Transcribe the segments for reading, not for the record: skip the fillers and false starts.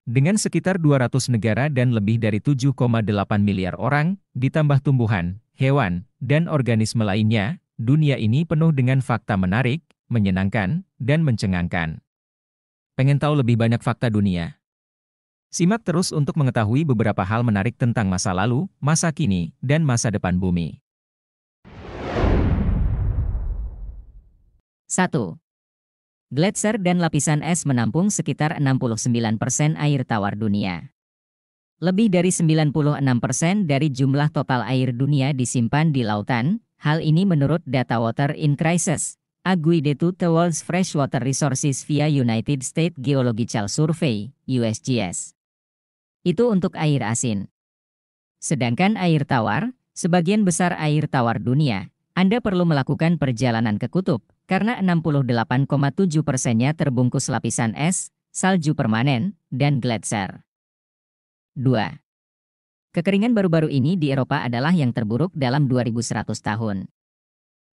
Dengan sekitar 200 negara dan lebih dari 7,8 miliar orang, ditambah tumbuhan, hewan, dan organisme lainnya, dunia ini penuh dengan fakta menarik, menyenangkan, dan mencengangkan. Pengen tahu lebih banyak fakta dunia? Simak terus untuk mengetahui beberapa hal menarik tentang masa lalu, masa kini, dan masa depan bumi. 1. Gletser dan lapisan es menampung sekitar 69% air tawar dunia. Lebih dari 96% dari jumlah total air dunia disimpan di lautan, hal ini menurut data Water in Crisis, Agreed to the World's Freshwater Resources via United States Geological Survey, USGS. Itu untuk air asin. Sedangkan air tawar, sebagian besar air tawar dunia, Anda perlu melakukan perjalanan ke kutub, karena 68,7%-nya terbungkus lapisan es, salju permanen, dan gletser. 2. Kekeringan baru-baru ini di Eropa adalah yang terburuk dalam 2100 tahun.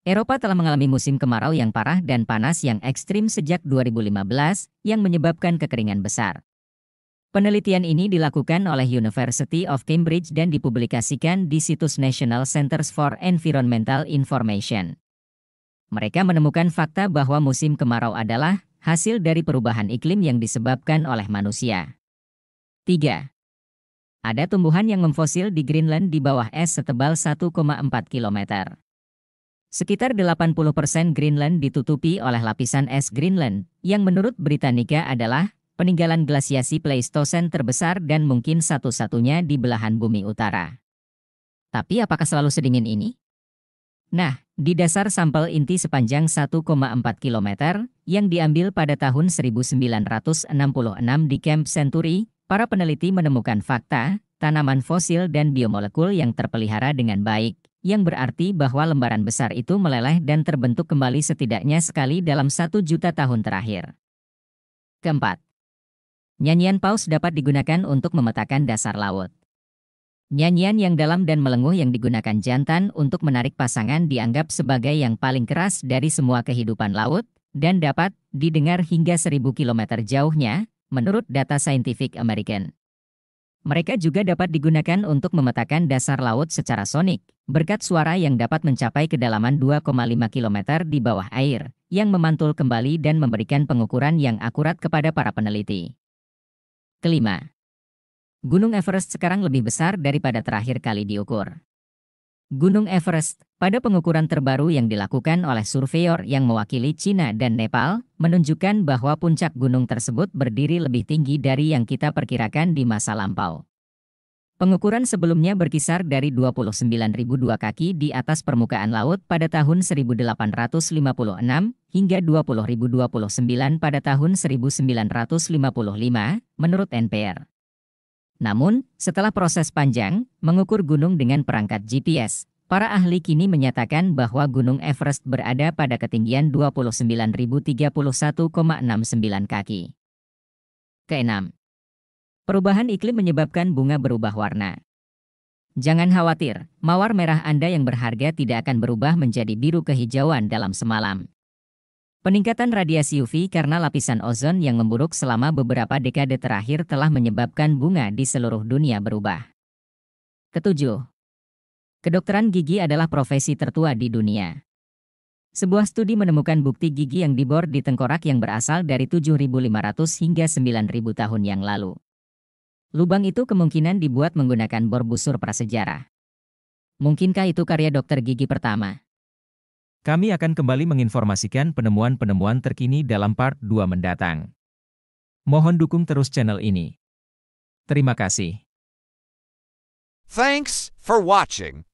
Eropa telah mengalami musim kemarau yang parah dan panas yang ekstrim sejak 2015, yang menyebabkan kekeringan besar. Penelitian ini dilakukan oleh University of Cambridge dan dipublikasikan di situs National Centers for Environmental Information. Mereka menemukan fakta bahwa musim kemarau adalah hasil dari perubahan iklim yang disebabkan oleh manusia. 3. Ada tumbuhan yang memfosil di Greenland di bawah es setebal 1,4 km. Sekitar 80% Greenland ditutupi oleh lapisan es Greenland, yang menurut Britannica adalah peninggalan glasiasi Pleistosen terbesar dan mungkin satu-satunya di belahan bumi utara. Tapi apakah selalu sedingin ini? Nah, di dasar sampel inti sepanjang 1,4 km, yang diambil pada tahun 1966 di Camp Century, para peneliti menemukan fakta, tanaman fosil dan biomolekul yang terpelihara dengan baik, yang berarti bahwa lembaran besar itu meleleh dan terbentuk kembali setidaknya sekali dalam 1 juta tahun terakhir. Keempat, nyanyian paus dapat digunakan untuk memetakan dasar laut. Nyanyian yang dalam dan melenguh yang digunakan jantan untuk menarik pasangan dianggap sebagai yang paling keras dari semua kehidupan laut, dan dapat didengar hingga 1000 km jauhnya, menurut data Scientific American. Mereka juga dapat digunakan untuk memetakan dasar laut secara sonik, berkat suara yang dapat mencapai kedalaman 2,5 km di bawah air, yang memantul kembali dan memberikan pengukuran yang akurat kepada para peneliti. Kelima, Gunung Everest sekarang lebih besar daripada terakhir kali diukur. Gunung Everest, pada pengukuran terbaru yang dilakukan oleh surveyor yang mewakili China dan Nepal, menunjukkan bahwa puncak gunung tersebut berdiri lebih tinggi dari yang kita perkirakan di masa lampau. Pengukuran sebelumnya berkisar dari 29.002 kaki di atas permukaan laut pada tahun 1856 hingga 20.029 pada tahun 1955, menurut NPR. Namun, setelah proses panjang, mengukur gunung dengan perangkat GPS, para ahli kini menyatakan bahwa Gunung Everest berada pada ketinggian 29.031,69 kaki. Keenam, perubahan iklim menyebabkan bunga berubah warna. Jangan khawatir, mawar merah Anda yang berharga tidak akan berubah menjadi biru kehijauan dalam semalam. Peningkatan radiasi UV karena lapisan ozon yang memburuk selama beberapa dekade terakhir telah menyebabkan bunga di seluruh dunia berubah. Ketujuh, kedokteran gigi adalah profesi tertua di dunia. Sebuah studi menemukan bukti gigi yang dibor di tengkorak yang berasal dari 7.500 hingga 9.000 tahun yang lalu. Lubang itu kemungkinan dibuat menggunakan bor busur prasejarah. Mungkinkah itu karya dokter gigi pertama? Kami akan kembali menginformasikan penemuan-penemuan terkini dalam part 2 mendatang. Mohon dukung terus channel ini. Terima kasih. Thanks for watching.